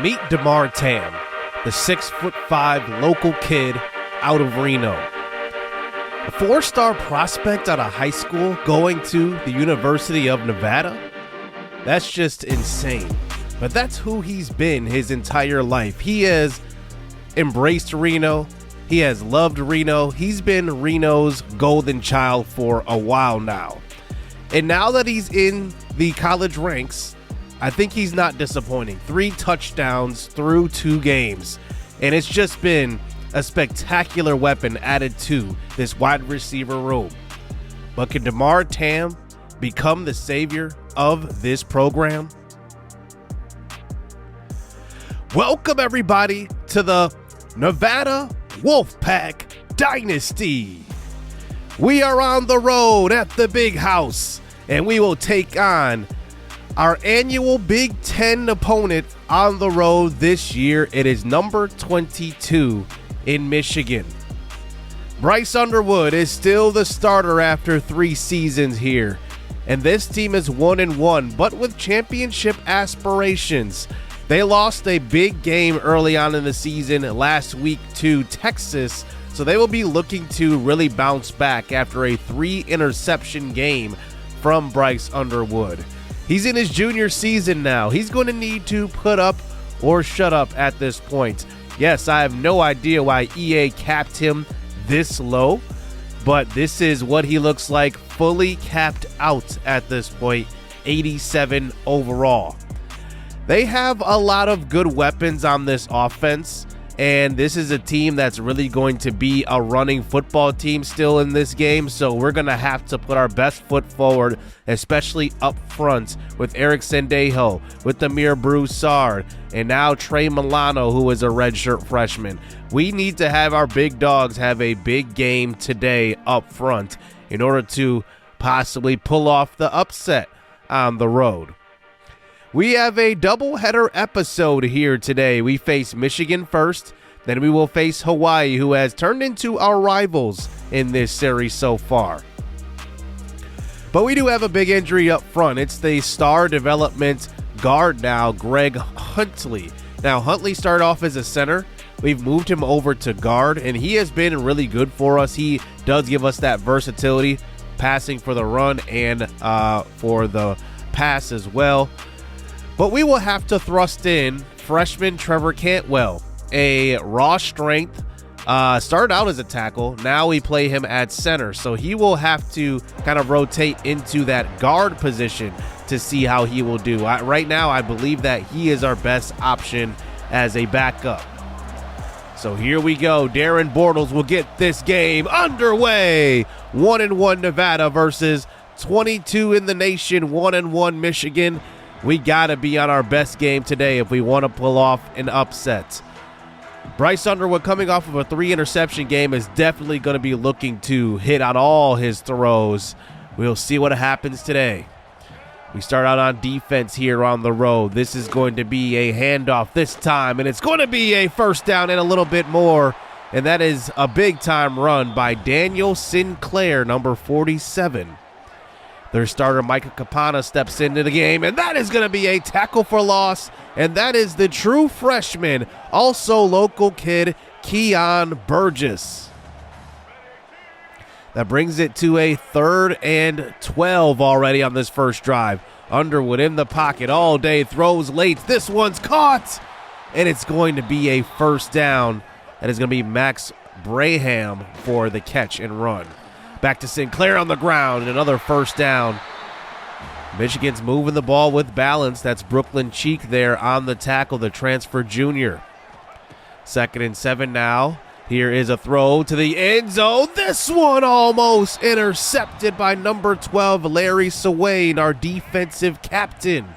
Meet DeMar Tam, the 6'5" local kid out of Reno. A 4-star prospect out of high school going to the University of Nevada? That's just insane. But that's who he's been his entire life. He has embraced Reno. He has loved Reno. He's been Reno's golden child for a while now. And now that he's in the college ranks, I think he's not disappointing. 3 touchdowns through 2 games. And it's just been a spectacular weapon added to this wide receiver room. But can DeMar Tam become the savior of this program? Welcome, everybody, to the Nevada Wolfpack Dynasty. We are on the road at the Big House, and we will take on our annual Big Ten opponent on the road this year. It is number 22 in Michigan. Bryce Underwood is still the starter after 3 seasons here, and this team is 1-1, but with championship aspirations. They lost a big game early on in the season last week to Texas, so they will be looking to really bounce back after a 3-interception game from Bryce Underwood. He's in his junior season now. He's going to need to put up or shut up at this point. Yes, I have no idea why EA capped him this low, but this is what he looks like fully capped out at this point, 87 overall. They have a lot of good weapons on this offense, and this is a team that's really going to be a running football team still in this game, so we're going to have to put our best foot forward, especially up front with Eric Sendejo, with Amir Broussard, and now Trey Milano, who is a redshirt freshman. We need to have our big dogs have a big game today up front in order to possibly pull off the upset on the road. We have a doubleheader episode here today. We face Michigan first, then we will face Hawaii, who has turned into our rivals in this series so far. But we do have a big injury up front. It's the star development guard now, Greg Huntley. Now, Huntley started off as a center. We've moved him over to guard, and he has been really good for us. He does give us that versatility, passing for the run and for the pass as well. But we will have to thrust in freshman Trevor Cantwell, a raw strength, started out as a tackle. Now we play him at center, so he will have to kind of rotate into that guard position to see how he will do. Right now, I believe that he is our best option as a backup. So here we go. Darren Bortles will get this game underway. 1-1 Nevada versus 22 in the nation, 1-1 Michigan. We got to be on our best game today if we want to pull off an upset. Bryce Underwood, coming off of a 3-interception game, is definitely going to be looking to hit on all his throws. We'll see what happens today. We start out on defense here on the road. This is going to be a handoff this time, and it's going to be a first down and a little bit more. And that is a big-time run by Daniel Sinclair, number 47. Their starter, Micah Capana, steps into the game, and that is going to be a tackle for loss, and that is the true freshman, also local kid, Keon Burgess. That brings it to a 3rd and 12 already on this first drive. Underwood in the pocket all day, throws late. This one's caught, and it's going to be a first down. That is going to be Max Braham for the catch and run. Back to Sinclair on the ground, and another first down. Michigan's moving the ball with balance. That's Brooklyn Cheek there on the tackle, the transfer junior. 2nd and 7 now. Here is a throw to the end zone. This one almost intercepted by number 12, Larry Swain, our defensive captain.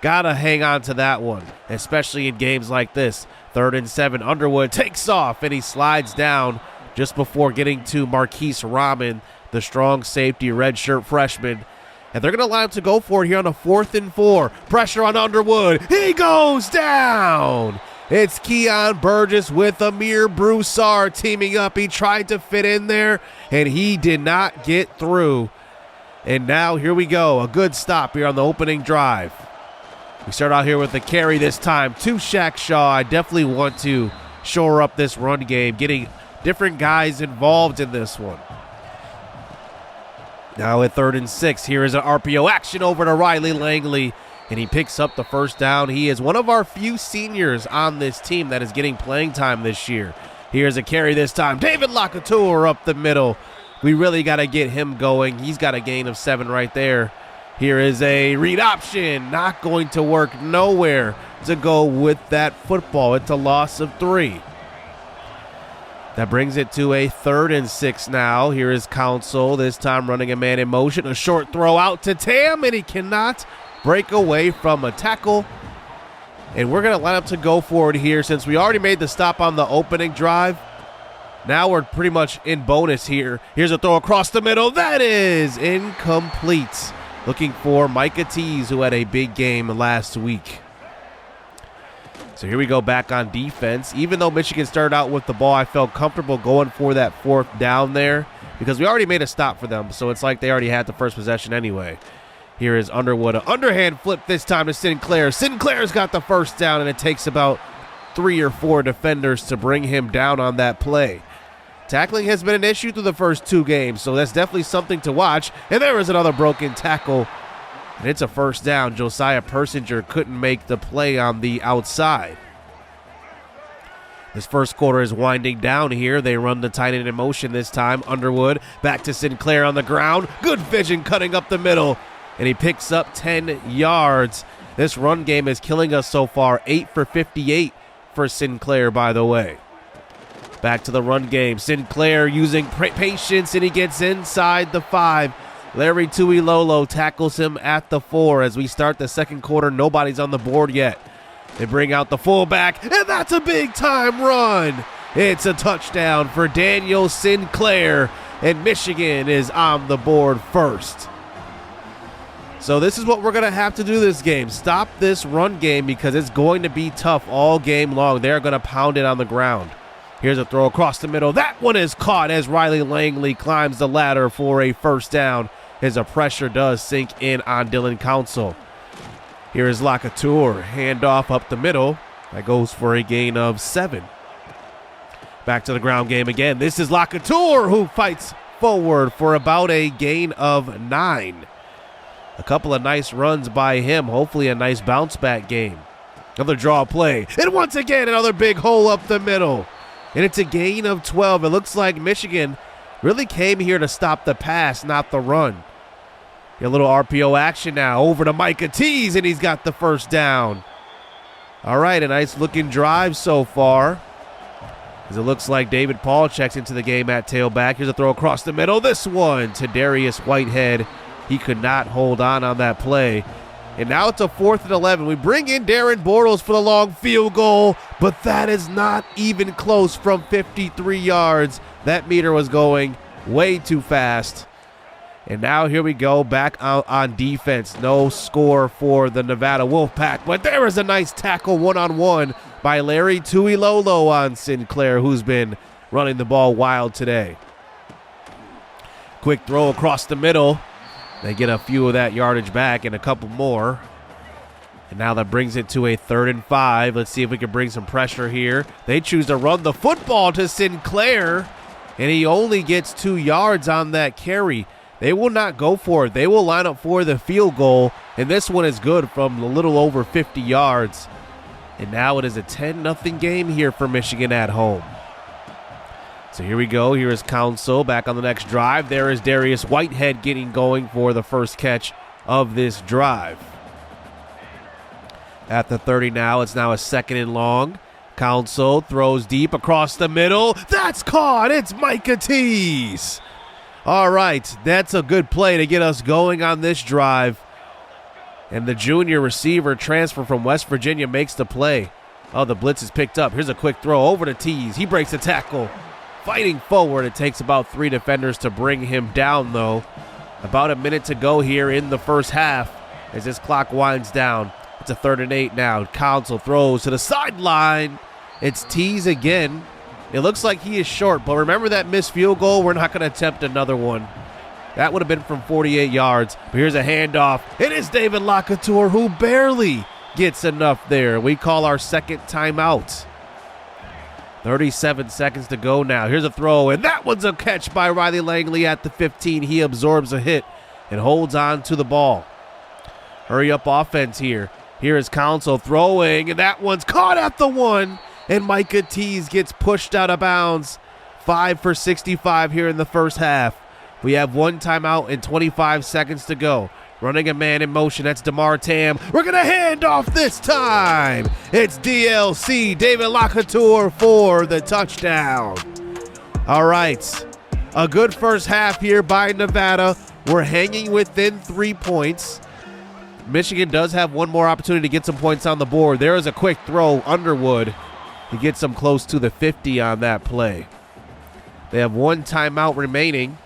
Gotta hang on to that one, especially in games like this. 3rd and 7, Underwood takes off, and he slides down just before getting to Marquise Rahman, the strong safety redshirt freshman. And they're going to line up to go for it here on a 4th and 4. Pressure on Underwood. He goes down. It's Keon Burgess with Amir Broussard teaming up. He tried to fit in there, and he did not get through. And now here we go. A good stop here on the opening drive. We start out here with the carry this time to Shaq Shaw. I definitely want to shore up this run game, getting different guys involved in this one. Now at 3rd and 6, here is an RPO action over to Riley Langley, and he picks up the first down. He is one of our few seniors on this team that is getting playing time this year. Here's a carry this time. David Lacouture up the middle. We really got to get him going. He's got a gain of 7 right there. Here is a read option. Not going to work. Nowhere to go with that football. It's a loss of 3. That brings it to a 3rd and 6 now. Here is Council, this time running a man in motion. A short throw out to Tam, and he cannot break away from a tackle. And we're going to line up to go forward here since we already made the stop on the opening drive. Now we're pretty much in bonus here. Here's a throw across the middle. That is incomplete. Looking for Micah Tees, who had a big game last week. So here we go back on defense. Even though Michigan started out with the ball, I felt comfortable going for that 4th down there because we already made a stop for them. So it's like they already had the first possession anyway. Here is Underwood. An underhand flip this time to Sinclair. Sinclair's got the first down, and it takes about 3 or 4 defenders to bring him down on that play. Tackling has been an issue through the first 2 games, so that's definitely something to watch. And there is another broken tackle, and it's a first down. Josiah Persinger couldn't make the play on the outside. This first quarter is winding down here. They run the tight end in motion this time. Underwood back to Sinclair on the ground. Good vision cutting up the middle, and he picks up 10 yards. This run game is killing us so far. 8 for 58 for Sinclair, by the way. Back to the run game. Sinclair using patience, and he gets inside the 5. Larry Tuilolo tackles him at the 4 as we start the second quarter. Nobody's on the board yet. They bring out the fullback, and that's a big-time run. It's a touchdown for Daniel Sinclair, and Michigan is on the board first. So this is what we're going to have to do this game. Stop this run game because it's going to be tough all game long. They're going to pound it on the ground. Here's a throw across the middle. That one is caught as Riley Langley climbs the ladder for a first down as the pressure does sink in on Dillon Council. Here is Lacouture. Handoff up the middle. That goes for a gain of 7. Back to the ground game again. This is Lacouture who fights forward for about a gain of 9. A couple of nice runs by him. Hopefully a nice bounce back game. Another draw play. And once again, another big hole up the middle. And it's a gain of 12. It looks like Michigan really came here to stop the pass, not the run. A little RPO action now over to Micah Tees, and he's got the first down. All right, a nice looking drive so far. As it looks like David Paul checks into the game at tailback. Here's a throw across the middle. This one to Darius Whitehead. He could not hold on that play. And now it's a 4th and 11. We bring in Darren Bortles for the long field goal, but that is not even close from 53 yards. That meter was going way too fast. And now here we go back out on defense. No score for the Nevada Wolfpack, but there is a nice tackle one-on-one by Larry Tuilolo on Sinclair, who's been running the ball wild today. Quick throw across the middle. They get a few of that yardage back and a couple more. And now that brings it to a 3rd and 5. Let's see if we can bring some pressure here. They choose to run the football to Sinclair, and he only gets 2 yards on that carry. They will not go for it. They will line up for the field goal, and this one is good from a little over 50 yards. And now it is a 10-0 game here for Michigan at home. So here we go. Here is Council back on the next drive. There is Darius Whitehead getting going for the first catch of this drive. At the 30 now, it's now a 2nd and long. Council throws deep across the middle. That's caught. It's Micah Tees. All right, that's a good play to get us going on this drive. And the junior receiver transfer from West Virginia makes the play. Oh, the blitz is picked up. Here's a quick throw over to Tees. He breaks the tackle. Fighting forward, it takes about 3 defenders to bring him down, though. About a minute to go here in the first half as this clock winds down. It's a 3rd and 8 now. Council throws to the sideline. It's Tees again. It looks like he is short, but remember that missed field goal? We're not going to attempt another one. That would have been from 48 yards. But here's a handoff. It is David Lacouture who barely gets enough there. We call our second timeout. 37 seconds to go now. Here's a throw, and that one's a catch by Riley Langley at the 15. He absorbs a hit and holds on to the ball. Hurry up offense here. Here is Council throwing, and that one's caught at the 1. And Micah Tease gets pushed out of bounds. 5 for 65 here in the first half. We have 1 timeout and 25 seconds to go. Running a man in motion, that's DeMar Tam. We're going to hand off this time. It's DLC, David Lacouture for the touchdown. All right, a good first half here by Nevada. We're hanging within 3 points. Michigan does have one more opportunity to get some points on the board. There is a quick throw, Underwood. He gets them close to the 50 on that play. They have 1 timeout remaining.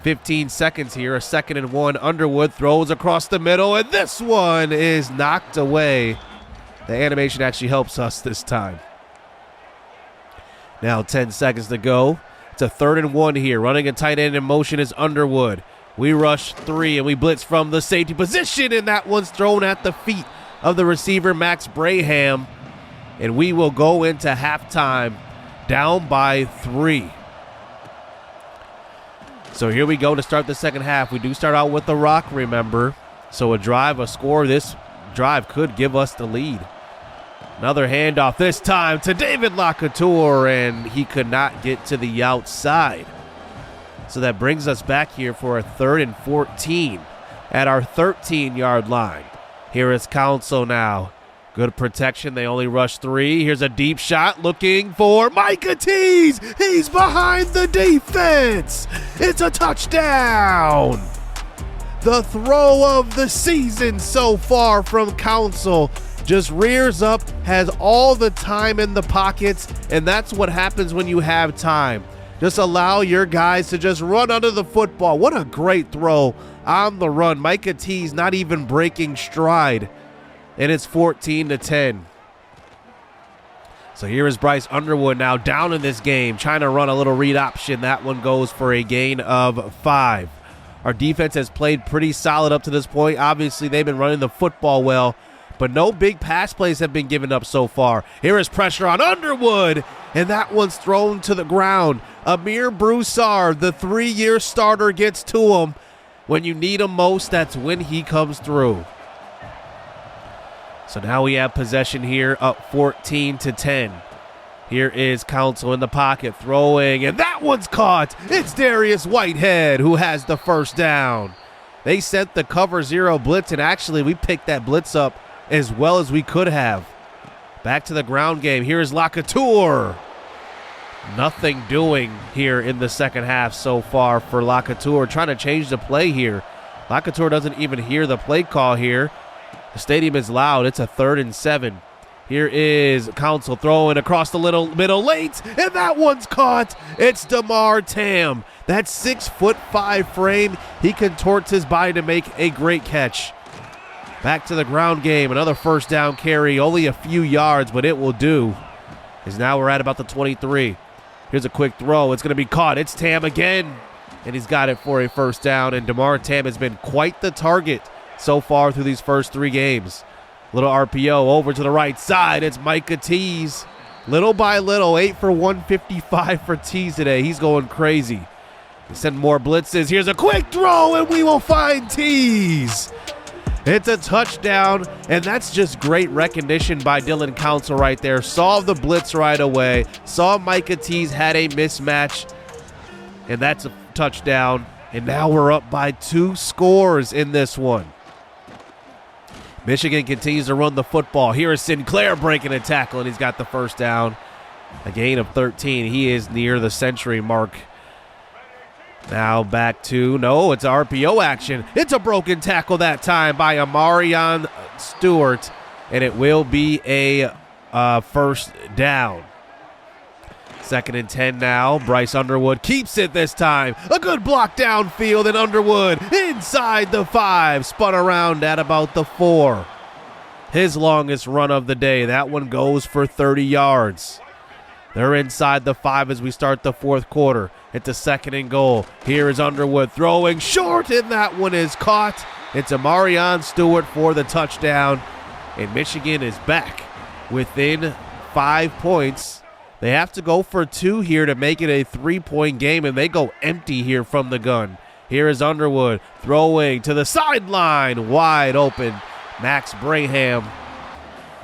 15 seconds here, a 2nd and 1. Underwood throws across the middle, and this one is knocked away. The animation actually helps us this time. Now 10 seconds to go. It's a 3rd and 1 here. Running a tight end in motion is Underwood. We rush 3, and we blitz from the safety position, and that one's thrown at the feet of the receiver, Max Braham. And we will go into halftime down by 3. So here we go to start the second half. We do start out with the rock, remember. So a score, this drive could give us the lead. Another handoff this time to David Lacouture, and he could not get to the outside. So that brings us back here for a 3rd and 14 at our 13-yard line. Here is Council now. Good protection. They only rush 3. Here's a deep shot looking for Micah Tease. He's behind the defense. It's a touchdown. The throw of the season so far from Council. Just rears up, has all the time in the pockets, and that's what happens when you have time. Just allow your guys to just run under the football. What a great throw on the run. Micah Tease not even breaking stride. And it's 14-10. So here is Bryce Underwood now down in this game, trying to run a little read option. That one goes for a gain of 5. Our defense has played pretty solid up to this point. Obviously, they've been running the football well, but no big pass plays have been given up so far. Here is pressure on Underwood, and that one's thrown to the ground. Amir Broussard, the 3-year starter, gets to him. When you need him most, that's when he comes through. So now we have possession here, up 14-10. Here is Council in the pocket throwing, and that one's caught. It's Darius Whitehead who has the first down. They sent the cover 0 blitz, and actually we picked that blitz up as well as we could have. Back to the ground game. Here is Lacouture. Nothing doing here in the second half so far for Lacouture. Trying to change the play here. Lacouture doesn't even hear the play call here. The stadium is loud. It's a 3rd and 7. Here is Council throwing across the middle late, and that one's caught. It's DeMar Tam. That 6'5" frame, he contorts his body to make a great catch. Back to the ground game. Another first down carry. Only a few yards, but it will do. As now we're at about the 23. Here's a quick throw. It's going to be caught. It's Tam again, and he's got it for a first down. And DeMar Tam has been quite the target so far through these first 3 games. Little RPO over to the right side. It's Micah Tease. Little by little, 8 for 155 for Tease today. He's going crazy. They send more blitzes. Here's a quick throw, and we will find Tease. It's a touchdown, and that's just great recognition by Dillon Council right there. Saw the blitz right away. Saw Micah Tease had a mismatch, and that's a touchdown. And now we're up by 2 scores in this one. Michigan continues to run the football. Here is Sinclair breaking a tackle, and he's got the first down. A gain of 13. He is near the century mark. Now back to, no, it's RPO action. It's a broken tackle that time by Amarion Stewart, and it will be a first down. 2nd and 10 now. Bryce Underwood keeps it this time. A good block downfield, and Underwood inside the 5. Spun around at about the 4. His longest run of the day. That one goes for 30 yards. They're inside the 5 as we start the 4th quarter. It's a 2nd and goal. Here is Underwood throwing short, and that one is caught. It's Amarion Stewart for the touchdown. and Michigan is back within 5 points. They have to go for 2 here to make it a 3-point game, and they go empty here from the gun. Here is Underwood throwing to the sideline, wide open. Max Braham.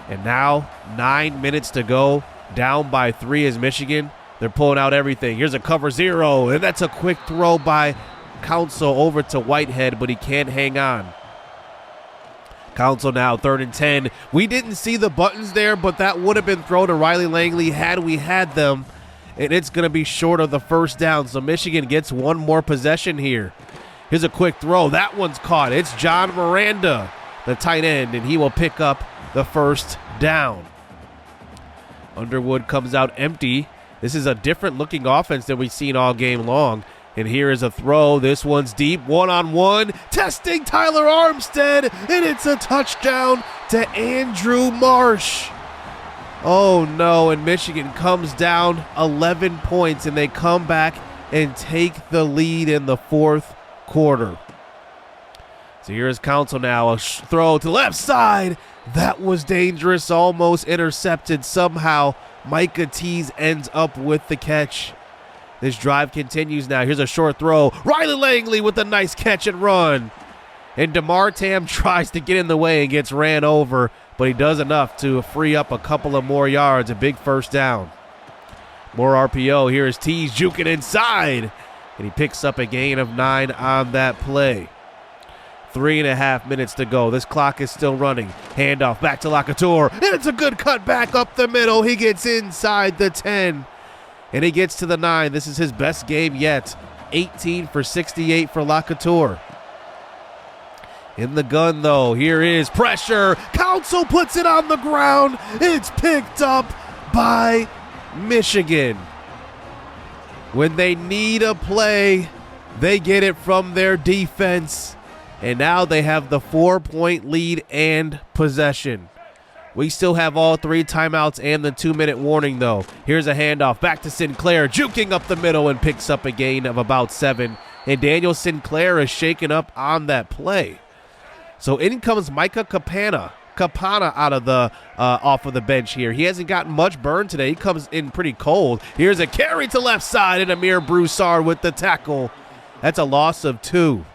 And now 9 minutes to go. Down by 3 is Michigan. They're pulling out everything. Here's a cover 0, and that's a quick throw by Council over to Whitehead, but he can't hang on. Council now 3rd and 10. We didn't see the buttons there, but that would have been thrown to Riley Langley had we had them, and it's going to be short of the first down, so Michigan gets one more possession here. Here's a quick throw. That one's caught. It's John Miranda, the tight end, and he will pick up the first down. Underwood comes out empty. This is a different looking offense than we've seen all game long. And here is a throw. This one's deep, one-on-one. Testing Tyler Armstead, and it's a touchdown to Andrew Marsh. Oh no, and Michigan comes down 11 points, and they come back and take the lead in the 4th quarter. So here's Council now, a throw to the left side. That was dangerous, almost intercepted somehow. Micah Tease ends up with the catch. This drive continues now. Here's a short throw. Riley Langley with a nice catch and run. And DeMar Tam tries to get in the way and gets ran over, but he does enough to free up a couple of more yards, a big first down. More RPO. Here is Tease juking inside, and he picks up a gain of 9 on that play. 3.5 minutes to go. This clock is still running. Handoff back to Lacouture, and it's a good cut back up the middle. He gets inside the 10, and he gets to the 9. This is his best game yet. 18 for 68 for Lacouture. In the gun, though, here is pressure. Council puts it on the ground. It's picked up by Michigan. When they need a play, they get it from their defense. And now they have the 4-point lead and possession. We still have all 3 timeouts and the 2-minute warning, though. Here's a handoff back to Sinclair, juking up the middle and picks up a gain of about 7. And Daniel Sinclair is shaken up on that play. So in comes Micah Capana out of the off of the bench here. He hasn't gotten much burn today. He comes in pretty cold. Here's a carry to left side, and Amir Broussard with the tackle. That's a loss of 2.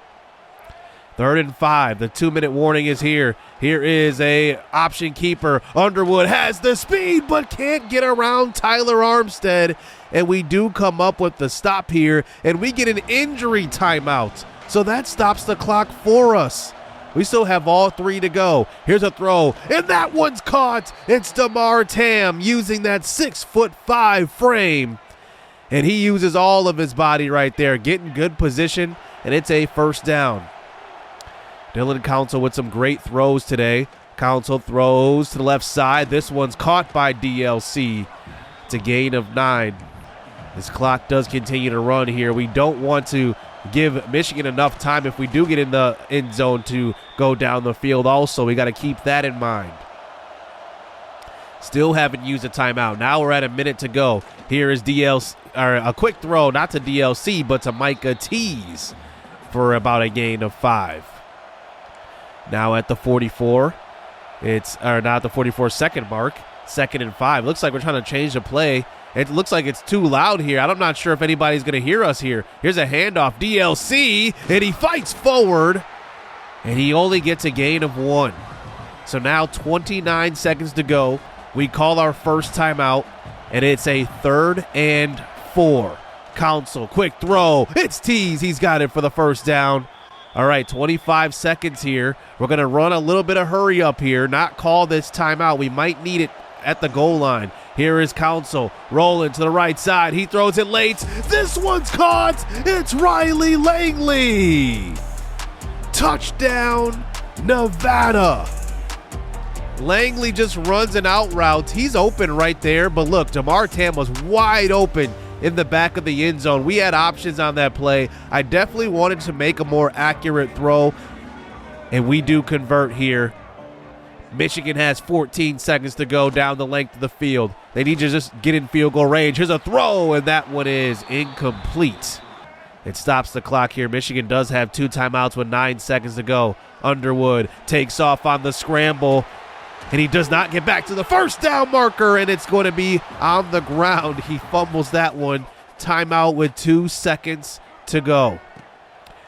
3rd and 5. The 2-minute warning is here. Here is a option keeper. Underwood has the speed but can't get around Tyler Armstead. And we do come up with the stop here, and we get an injury timeout. So that stops the clock for us. We still have all 3 to go. Here's a throw, and that one's caught. It's DeMar Tam using that 6'5" frame. And he uses all of his body right there, getting good position, and it's a first down. Dillon Council with some great throws today. Council throws to the left side. This one's caught by DLC. It's a gain of 9. This clock does continue to run here. We don't want to give Michigan enough time if we do get in the end zone to go down the field also. We got to keep that in mind. Still haven't used a timeout. Now we're at a minute to go. Here is DLC, or a quick throw, not to DLC, but to Micah Tease for about a gain of 5. Now at the 44, it's not the 44-second mark, 2nd and 5. Looks like we're trying to change the play. It looks like it's too loud here. I'm not sure if anybody's going to hear us here. Here's a handoff, DLC, and he fights forward, and he only gets a gain of 1. So now 29 seconds to go. We call our first timeout, and it's a 3rd and 4. Council, quick throw. It's Tease. He's got it for the first down. All right, 25 seconds here. We're going to run a little bit of hurry up here, not call this timeout. We might need it at the goal line. Here is Council rolling to the right side. He throws it late. This one's caught. It's Riley Langley. Touchdown, Nevada. Langley just runs an out route. He's open right there, but look, DeMar Tam was wide open in the back of the end zone. We had options on that play. I definitely wanted to make a more accurate throw, and we do convert here. Michigan has 14 seconds to go down the length of the field. They need to just get in field goal range. Here's a throw, and that one is incomplete. It stops the clock here. Michigan does have 2 timeouts with 9 seconds to go. Underwood takes off on the scramble. And he does not get back to the first down marker, and it's going to be on the ground. He fumbles that one. Timeout with 2 seconds to go.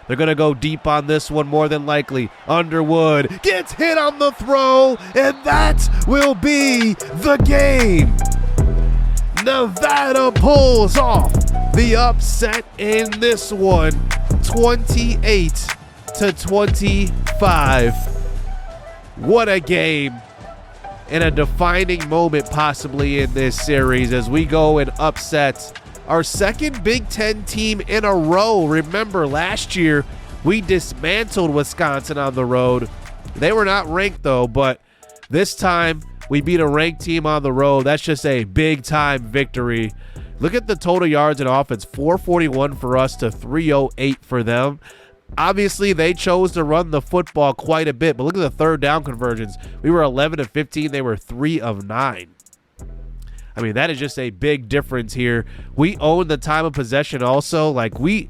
They're going to go deep on this one more than likely. Underwood gets hit on the throw, and that will be the game. Nevada pulls off the upset in this one, 28-25. What a game, and a defining moment possibly in this series as we go and upset our second Big Ten team in a row. Remember, last year we dismantled Wisconsin on the road. They were not ranked though, but this time we beat a ranked team on the road. That's just a big-time victory. Look at the total yards and offense, 441 for us to 308 for them. Obviously, they chose to run the football quite a bit, but look at the third down conversions. We were 11 of 15. They were 3 of 9. I mean, that is just a big difference here. We owned the time of possession also. Like, we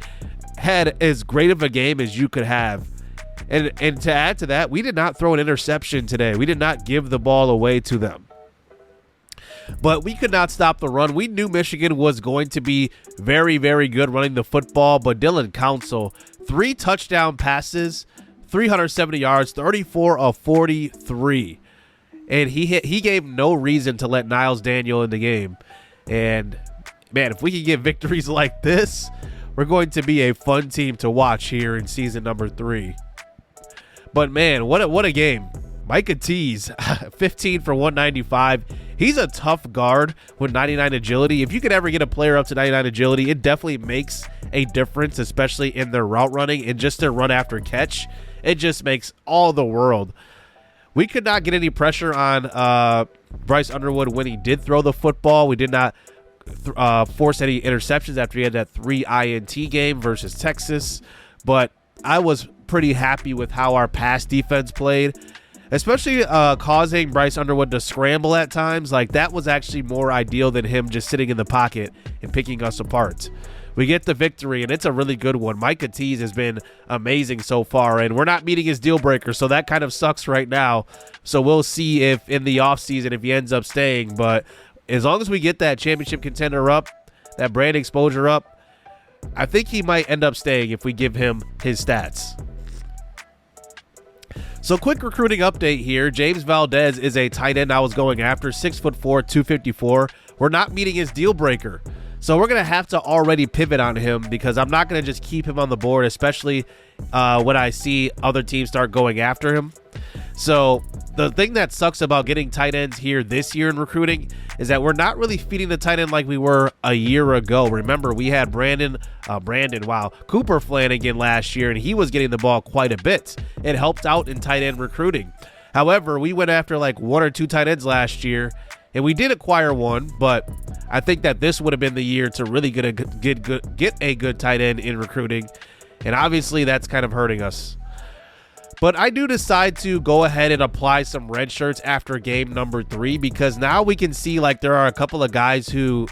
had as great of a game as you could have. And to add to that, we did not throw an interception today. We did not give the ball away to them. But we could not stop the run. We knew Michigan was going to be very, very good running the football, but Dillon Council, 3 touchdown passes, 370 yards, 34 of 43. And he gave no reason to let Niles Daniel in the game. And, man, if we can get victories like this, we're going to be a fun team to watch here in season number 3. But, man, what a game. Micah Tease, 15 for 195. He's a tough guard with 99 agility. If you could ever get a player up to 99 agility, it definitely makes a difference, especially in their route running and just their run after catch. It just makes all the world. We could not get any pressure on Bryce Underwood when he did throw the football. We did not force any interceptions after he had that 3 INT game versus Texas. But I was pretty happy with how our pass defense played, especially causing Bryce Underwood to scramble at times. Like, that was actually more ideal than him just sitting in the pocket and picking us apart. We get the victory, and it's a really good one. Micah Tease has been amazing so far, and we're not meeting his deal breaker, so that kind of sucks right now. So we'll see if in the offseason if he ends up staying. But as long as we get that championship contender up, that brand exposure up, I think he might end up staying if we give him his stats. So quick recruiting update here. James Valdez is a tight end I was going after, 6'4", 254. We're not meeting his deal breaker. So we're going to have to already pivot on him because I'm not going to just keep him on the board, especially when I see other teams start going after him. So the thing that sucks about getting tight ends here this year in recruiting is that we're not really feeding the tight end like we were a year ago. Remember, we had Cooper Flanagan last year, and he was getting the ball quite a bit. It helped out in tight end recruiting. However, we went after like 1 or 2 tight ends last year, and we did acquire one, but I think that this would have been the year to really get a good tight end in recruiting, and obviously that's kind of hurting us. But I do decide to go ahead and apply some red shirts after game number 3 because now we can see like there are a couple of guys who,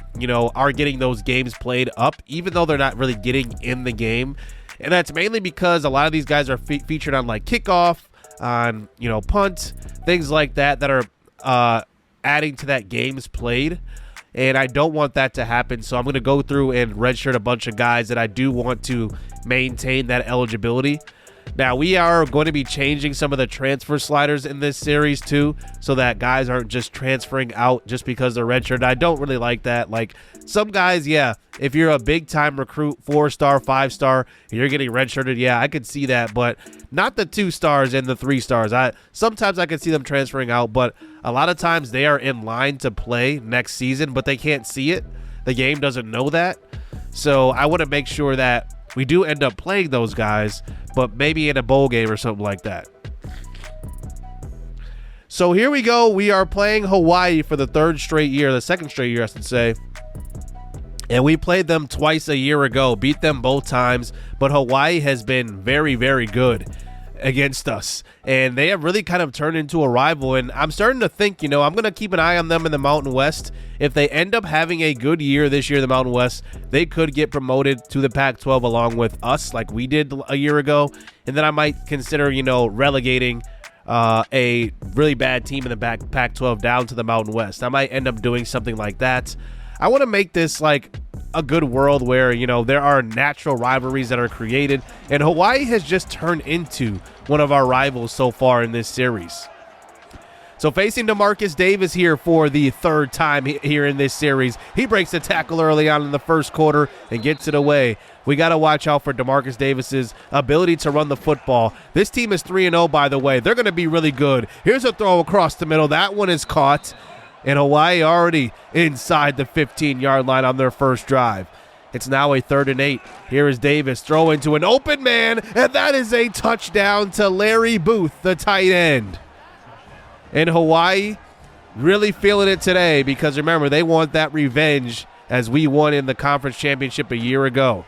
are getting those games played up, even though they're not really getting in the game. And that's mainly because a lot of these guys are featured on like kickoff, on, punt, things like that are adding to that games played. And I don't want that to happen. So I'm going to go through and redshirt a bunch of guys that I do want to maintain that eligibility. Now, we are going to be changing some of the transfer sliders in this series too, so that guys aren't just transferring out just because they're redshirted. I don't really like that. Like, some guys, yeah, if you're a big-time recruit, 4-star, 5-star, and you're getting redshirted, yeah, I could see that, but not the 2 stars and the 3 stars. Sometimes I could see them transferring out, but a lot of times they are in line to play next season, but they can't see it. The game doesn't know that. So I want to make sure that we do end up playing those guys, but maybe in a bowl game or something like that. So here we go. We are playing Hawaii for the second straight year, I should say. And we played them twice a year ago, beat them both times, but Hawaii has been very, very good against us. And they have really kind of turned into a rival. And I'm starting to think, I'm going to keep an eye on them in the Mountain West. If they end up having a good year this year in the Mountain West, they could get promoted to the Pac-12 along with us like we did a year ago. And then I might consider, relegating a really bad team in the Pac-12 down to the Mountain West. I might end up doing something like that. I want to make this like a good world where, you know, there are natural rivalries that are created, and Hawaii has just turned into one of our rivals so far in this series. So facing DeMarcus Davis here for the third time here in this series. He breaks the tackle early on in the first quarter and gets it away. We got to watch out for DeMarcus Davis's ability to run the football. This team is 3-0, by the way. They're going to be really good. Here's a throw across the middle. That one is caught. And Hawaii already inside the 15-yard line on their first drive. It's now a 3rd and 8. Here is Davis throwing to an open man, and that is a touchdown to Larry Booth, the tight end. And Hawaii really feeling it today because, remember, they want that revenge as we won in the conference championship a year ago.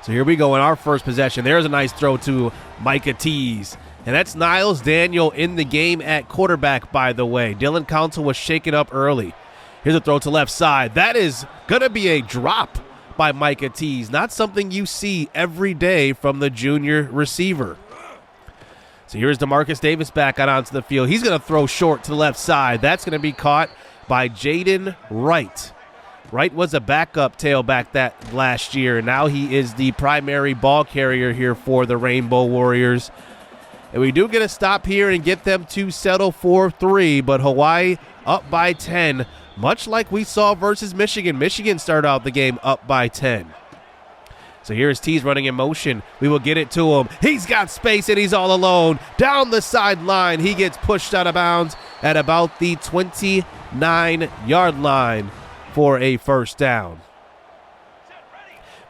So here we go in our first possession. There's a nice throw to Micah Tease. And that's Niles Daniel in the game at quarterback, by the way. Dillon Council was shaken up early. Here's a throw to left side. That is going to be a drop by Micah Tease. Not something you see every day from the junior receiver. So here's DeMarcus Davis back out onto the field. He's going to throw short to the left side. That's going to be caught by Jaden Wright. Wright was a backup tailback that last year. Now he is the primary ball carrier here for the Rainbow Warriors. And we do get a stop here and get them to settle for 3, but Hawaii up by 10, much like we saw versus Michigan. Michigan started out the game up by 10. So here's Tease running in motion. We will get it to him. He's got space and he's all alone. Down the sideline, he gets pushed out of bounds at about the 29-yard line for a first down.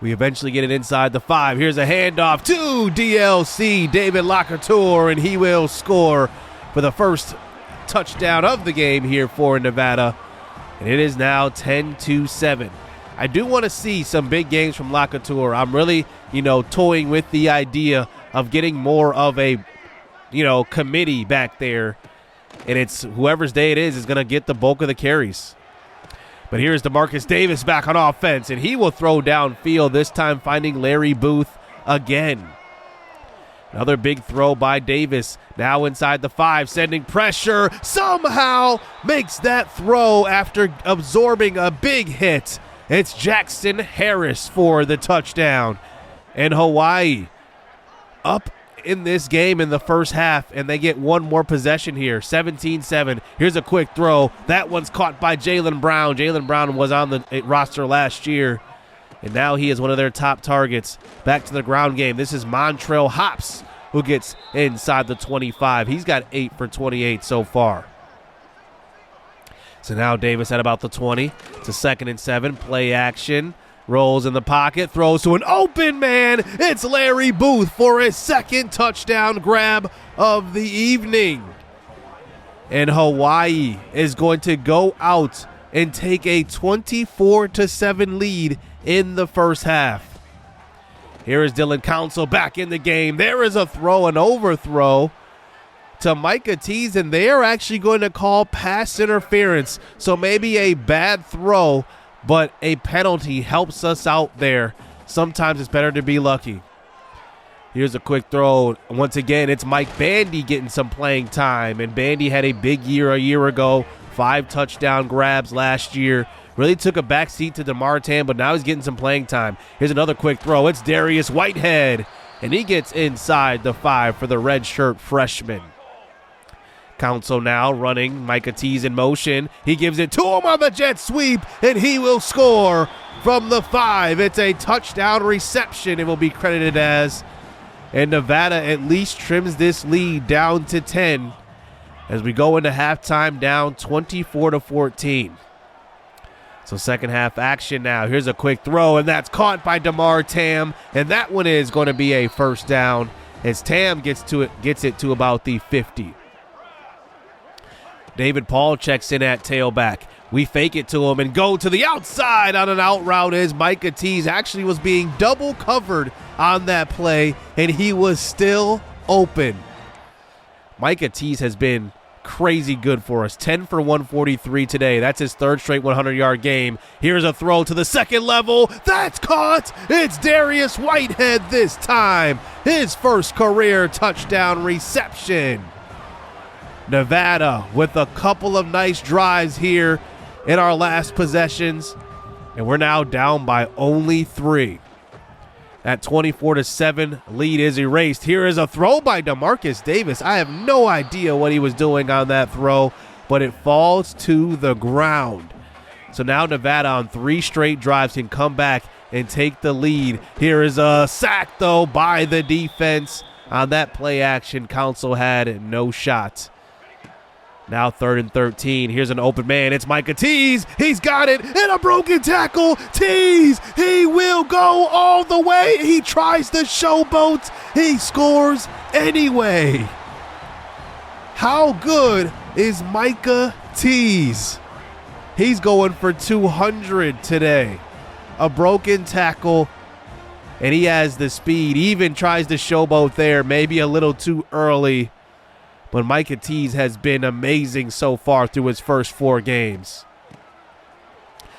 We eventually get it inside the 5. Here's a handoff to DLC, David Lockertour, and he will score for the first touchdown of the game here for Nevada. And it is now 10-7. I do want to see some big games from Lockertour. I'm really, toying with the idea of getting more of a, committee back there. And it's whoever's day it is going to get the bulk of the carries. But here's DeMarcus Davis back on offense, and he will throw downfield, this time finding Larry Booth again. Another big throw by Davis, now inside the 5, sending pressure, somehow makes that throw after absorbing a big hit. It's Jackson Harris for the touchdown. And Hawaii up in this game in the first half, and they get one more possession here, 17-7. Here's a quick throw. That one's caught by Jaylen Brown. Jaylen Brown was on the roster last year, and now he is one of their top targets. Back to the ground game. This is Montrell Hops who gets inside the 25. He's got 8 for 28 so far. So now Davis at about the 20. It's a 2nd and 7. Play action. Rolls in the pocket, throws to an open man. It's Larry Booth for his 2nd touchdown grab of the evening. And Hawaii is going to go out and take a 24-7 lead in the first half. Here is Dillon Council back in the game. There is a throw, an overthrow to Micah Tease, and they are actually going to call pass interference. So maybe a bad throw, but a penalty helps us out there. Sometimes it's better to be lucky. Here's a quick throw. Once again, it's Mike Bandy getting some playing time. And Bandy had a big year a year ago. 5 touchdown grabs last year. Really took a back seat to DeMartan, but now he's getting some playing time. Here's another quick throw. It's Darius Whitehead. And he gets inside the 5 for the redshirt freshman. Council now running. Micah Tease in motion. He gives it to him on the jet sweep, and he will score from the 5. It's a touchdown reception, it will be credited as. And Nevada at least trims this lead down to 10 as we go into halftime down 24-14. So second half action now. Here's a quick throw, and that's caught by DeMar Tam, and that one is going to be a first down as Tam gets it to about the 50. David Paul checks in at tailback. We fake it to him and go to the outside on an out route as Micah Tease actually was being double covered on that play, and he was still open. Micah Tease has been crazy good for us. 10 for 143 today. That's his third straight 100-yard game. Here's a throw to the second level. That's caught. It's Darius Whitehead this time. His first career touchdown reception. Nevada with a couple of nice drives here in our last possessions. And we're now down by only 3. That 24-7 lead is erased. Here is a throw by DeMarcus Davis. I have no idea what he was doing on that throw, but it falls to the ground. So now Nevada on 3 straight drives can come back and take the lead. Here is a sack, though, by the defense. On that play action, Council had no shot. Now 3rd and 13. Here's an open man. It's Micah Tease. He's got it. And a broken tackle. Tease. He will go all the way. He tries to showboat. He scores anyway. How good is Micah Tease? He's going for 200 today. A broken tackle. And he has the speed. He even tries to showboat there. Maybe a little too early. But Micah Tease has been amazing so far through his first 4 games.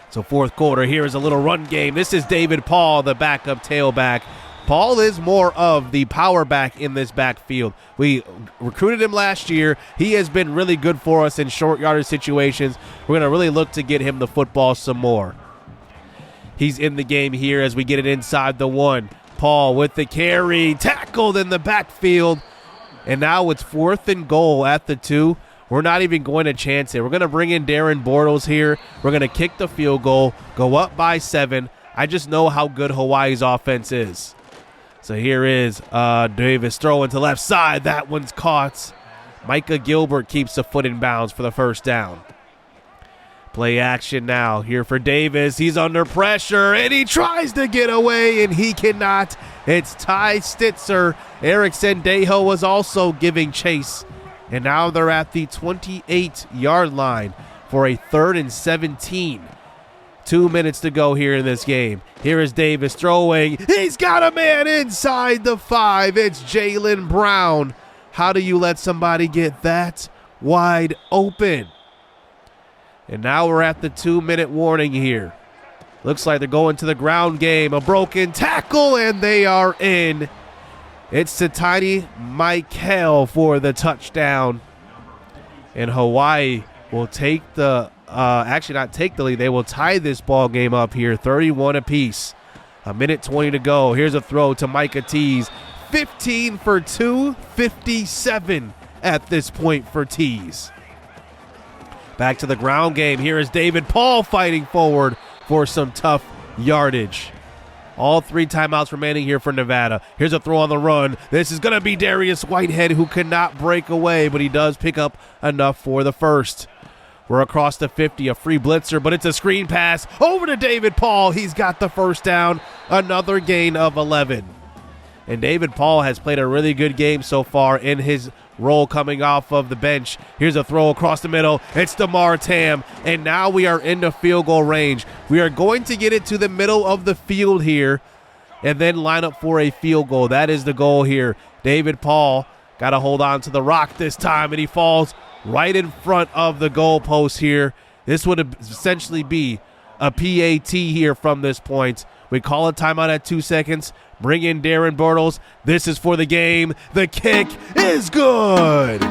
So fourth quarter, here is a little run game. This is David Paul, the backup tailback. Paul is more of the power back in this backfield. We recruited him last year. He has been really good for us in short yardage situations. We're going to really look to get him the football some more. He's in the game here as we get it inside the 1. Paul with the carry, tackled in the backfield. And now it's 4th and goal at the 2. We're not even going to chance it. We're going to bring in Darren Bortles here. We're going to kick the field goal, go up by 7. I just know how good Hawaii's offense is. So here is Davis throwing to left side. That one's caught. Micah Gilbert keeps the foot in bounds for the first down. Play action now here for Davis. He's under pressure, and he tries to get away, and he cannot. It's Ty Stitzer. Eric Sendejo was also giving chase. And now they're at the 28-yard line for a 3rd and 17. 2 minutes to go here in this game. Here is Davis throwing. He's got a man inside the 5. It's Jaylen Brown. How do you let somebody get that wide open? And now we're at the 2-minute warning here. Looks like they're going to the ground game. A broken tackle, and they are in. It's Tatani Michael for the touchdown. And Hawaii will take the, actually not take the lead. They will tie this ball game up here, 31 apiece. 1:20 to go. Here's a throw to Micah Tease. 15 for 257 at this point for Tease. Back to the ground game. Here is David Paul fighting forward for some tough yardage. All 3 timeouts remaining here for Nevada. Here's a throw on the run. This is going to be Darius Whitehead, who cannot break away, but he does pick up enough for the first. We're across the 50, a free blitzer, but it's a screen pass over to David Paul. He's got the first down, another gain of 11. And David Paul has played a really good game so far in his role coming off of the bench. Here's a throw across the middle. It's DeMar Tam, and now we are into field goal range. We are going to get it to the middle of the field here and then line up for a field goal. That is the goal here. David Paul got to hold on to the rock this time, and he falls right in front of the goalpost here. This would essentially be a PAT here from this point. We call a timeout at 2 seconds. Bring in Darren Bortles. This is for the game. The kick is good.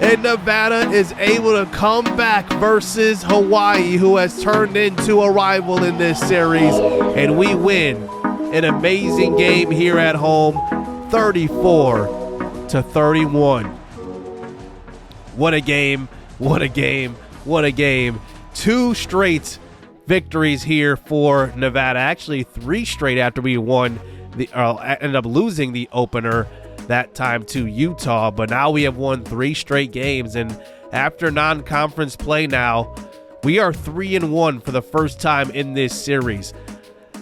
And Nevada is able to come back versus Hawaii, who has turned into a rival in this series. And we win an amazing game here at home, 34-31. What a game. What a game. What a game. 2 straight victories here for Nevada. Actually, 3 straight after we won ended up losing the opener that time to Utah, but now we have won 3 straight games, and after non-conference play now, we are 3-1 for the first time in this series.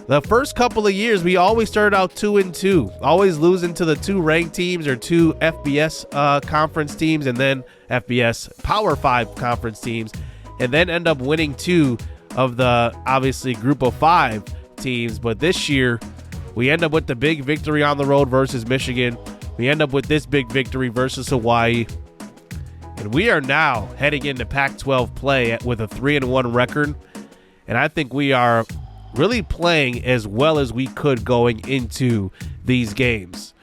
The first couple of years, we always started out 2-2, always losing to the 2 ranked teams or 2 FBS conference teams, and then FBS Power 5 conference teams, and then end up winning 2 of the, obviously, group of 5 teams. But this year, we end up with the big victory on the road versus Michigan. We end up with this big victory versus Hawaii. And we are now heading into Pac-12 play with a 3-1 record. And I think we are really playing as well as we could going into these games.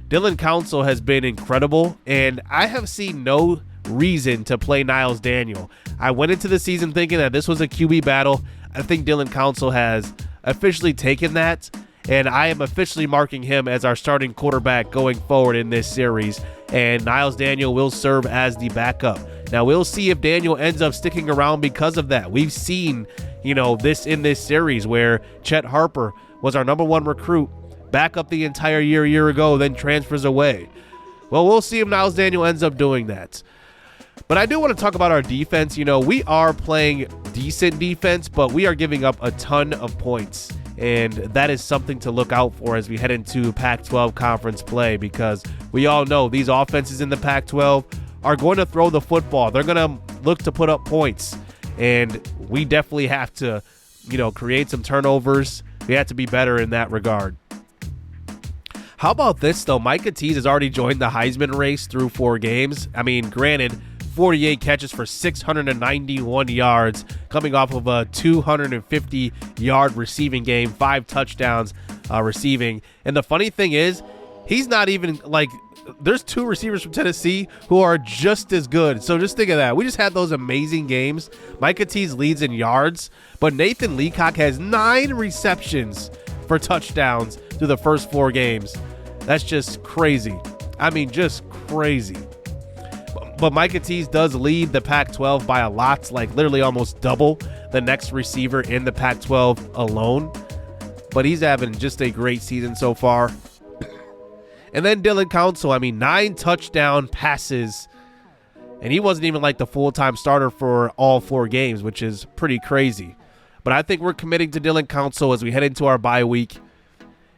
Dillon Council has been incredible, and I have seen no reason to play Niles Daniel. I went into the season thinking that this was a QB battle. I think Dillon Council has officially taken that, and I am officially marking him as our starting quarterback going forward in this series, and Niles Daniel will serve as the backup. Now, we'll see if Daniel ends up sticking around because of that. We've seen, this in this series where Chet Harper was our number 1 recruit, back up the entire year a year ago, then transfers away. Well, we'll see if Niles Daniel ends up doing that. But I do want to talk about our defense. We are playing decent defense, but we are giving up a ton of points. And that is something to look out for as we head into Pac-12 conference play, because we all know these offenses in the Pac-12 are going to throw the football. They're going to look to put up points. And we definitely have to, create some turnovers. We have to be better in that regard. How about this, though? Micah Tease has already joined the Heisman race through 4 games. I mean, granted, 48 catches for 691 yards, coming off of a 250-yard receiving game, 5 touchdowns receiving. And the funny thing is, he's not even there's 2 receivers from Tennessee who are just as good. So just think of that. We just had those amazing games. Micah Tease leads in yards, but Nathan Leacock has 9 receptions for touchdowns through the first 4 games. That's just crazy. I mean, just crazy. But Micah Tease does lead the Pac-12 by a lot, literally almost double the next receiver in the Pac-12 alone. But he's having just a great season so far. And then Dillon Council, 9 touchdown passes. And he wasn't even the full-time starter for all 4 games, which is pretty crazy. But I think we're committing to Dillon Council as we head into our bye week.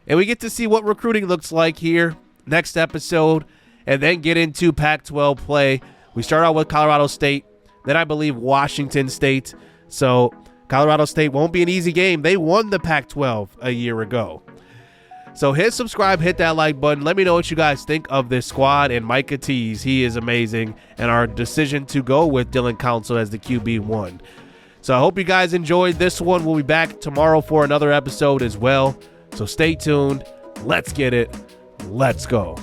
And we get to see what recruiting looks like here next episode, and then get into Pac-12 play. We start out with Colorado State, then I believe Washington State. So Colorado State won't be an easy game. They won the Pac-12 a year ago. So hit subscribe, hit that like button. Let me know what you guys think of this squad and Micah Tease. He is amazing. And our decision to go with Dillon Council as the QB1. So I hope you guys enjoyed this one. We'll be back tomorrow for another episode as well. So stay tuned. Let's get it. Let's go.